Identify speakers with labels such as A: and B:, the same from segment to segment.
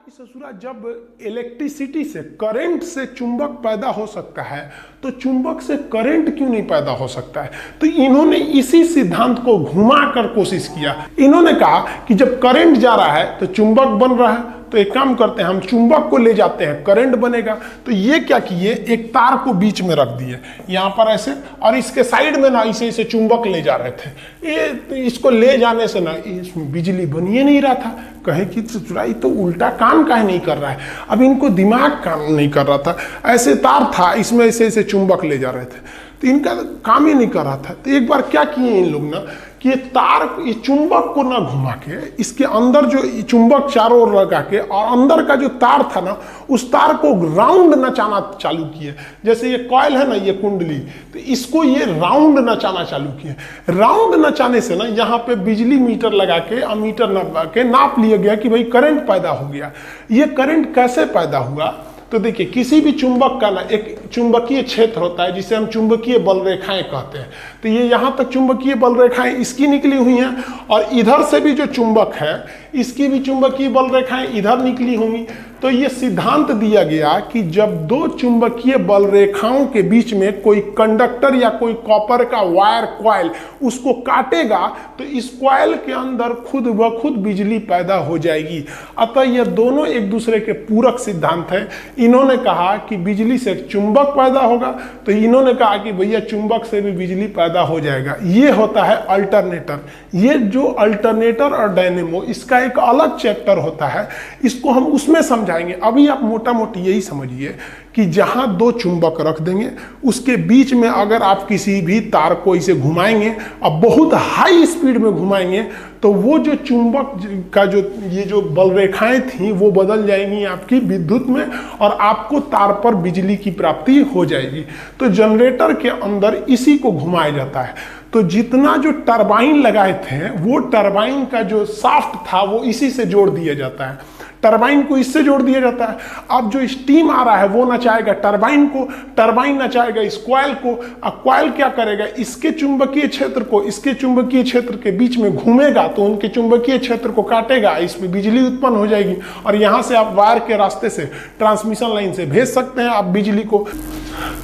A: कि ससुरा जब इलेक्ट्रिसिटी से करंट से चुंबक पैदा हो सकता है तो चुंबक से करंट क्यों नहीं पैदा हो सकता है। तो इन्होंने इसी सिद्धांत को घुमाकर कोशिश किया। इन्होंने कहा कि जब करंट जा रहा है तो चुंबक बन रहा है, तो एक काम करते हैं हम चुंबक को ले जाते हैं, करंट बनेगा। तो ये क्या किए, एक तार को बीच में रख दिए यहाँ पर ऐसे, और इसके साइड में ना इसे चुंबक ले जा रहे थे। ये इसको ले जाने से ना इसमें बिजली बन ही नहीं रहा था। कहे कि चुराई तो उल्टा काम काहे नहीं कर रहा है। अब इनको दिमाग काम नहीं कर रहा था, ऐसे तार था इसमें ऐसे चुंबक ले जा रहे थे, तो इनका काम ही नहीं कर रहा था। तो एक बार क्या किए इन लोग ना कि ये तार, ये चुंबक को ना घुमा के इसके अंदर जो चुंबक चारों ओर लगा के और अंदर का जो तार था ना उस तार को राउंड नचाना चालू किए। जैसे ये कॉइल है ना, ये कुंडली, तो इसको ये राउंड नचाना चालू किए। राउंड नचाने से ना यहाँ पे बिजली मीटर लगा के अमीटर लगा के नाप लिया गया कि भाई करंट पैदा हो गया। ये करंट कैसे पैदा हुआ, तो देखिए किसी भी चुंबक का ना एक चुंबकीय क्षेत्र होता है जिसे हम चुंबकीय बल रेखाएं कहते हैं। तो ये यहाँ तक चुंबकीय बल रेखाएं इसकी निकली हुई हैं, और इधर से भी जो चुंबक है इसकी भी चुंबकीय बल रेखाएं इधर निकली होंगी। तो ये सिद्धांत दिया गया कि जब दो चुंबकीय बल रेखाओं के बीच में कोई कंडक्टर या कोई कॉपर का वायर कॉइल उसको काटेगा तो इस कॉइल के अंदर खुद ब खुद बिजली पैदा हो जाएगी। अतः ये दोनों एक दूसरे के पूरक सिद्धांत है। इन्होंने कहा कि बिजली से चुंबक पैदा होगा, तो इन्होंने कहा कि भैया चुंबक से भी बिजली पैदा हो जाएगा। ये होता है अल्टरनेटर। ये जो अल्टरनेटर और डायनेमो, इसका एक अलग चैप्टर होता है, इसको हम उसमें समझाएंगे। अभी आप मोटा मोटी यही समझिए कि जहां दो चुंबक रख देंगे उसके बीच में अगर आप किसी भी तार को इसे घुमाएंगे और बहुत हाई स्पीड में घुमाएंगे तो वो जो चुंबक का जो ये जो बल रेखाएं थी वो बदल जाएंगी आपकी विद्युत में, और आपको तार पर बिजली की प्राप्ति हो जाएगी। तो जनरेटर के अंदर इसी को घुमाया जाता है। तो जितना जो टरबाइन लगाए थे वो टरबाइन का जो शाफ्ट था वो इसी से जोड़ दिया जाता है, टरबाइन को इससे जोड़ दिया जाता है। अब जो स्टीम आ रहा है वो नचाएगा टरबाइन को, टरबाइन नचाएगा इस कॉइल को, और कॉइल क्या करेगा, इसके चुंबकीय क्षेत्र को इसके चुंबकीय क्षेत्र के बीच में घूमेगा तो उनके चुंबकीय क्षेत्र को काटेगा, इसमें बिजली उत्पन्न हो जाएगी, और यहाँ से आप वायर के रास्ते से ट्रांसमिशन लाइन से भेज सकते हैं आप बिजली को।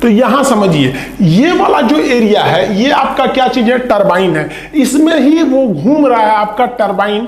A: तो यहां समझिए ये वाला जो एरिया है ये आपका क्या चीज है, टरबाइन है। इसमें ही वो घूम रहा है आपका टरबाइन।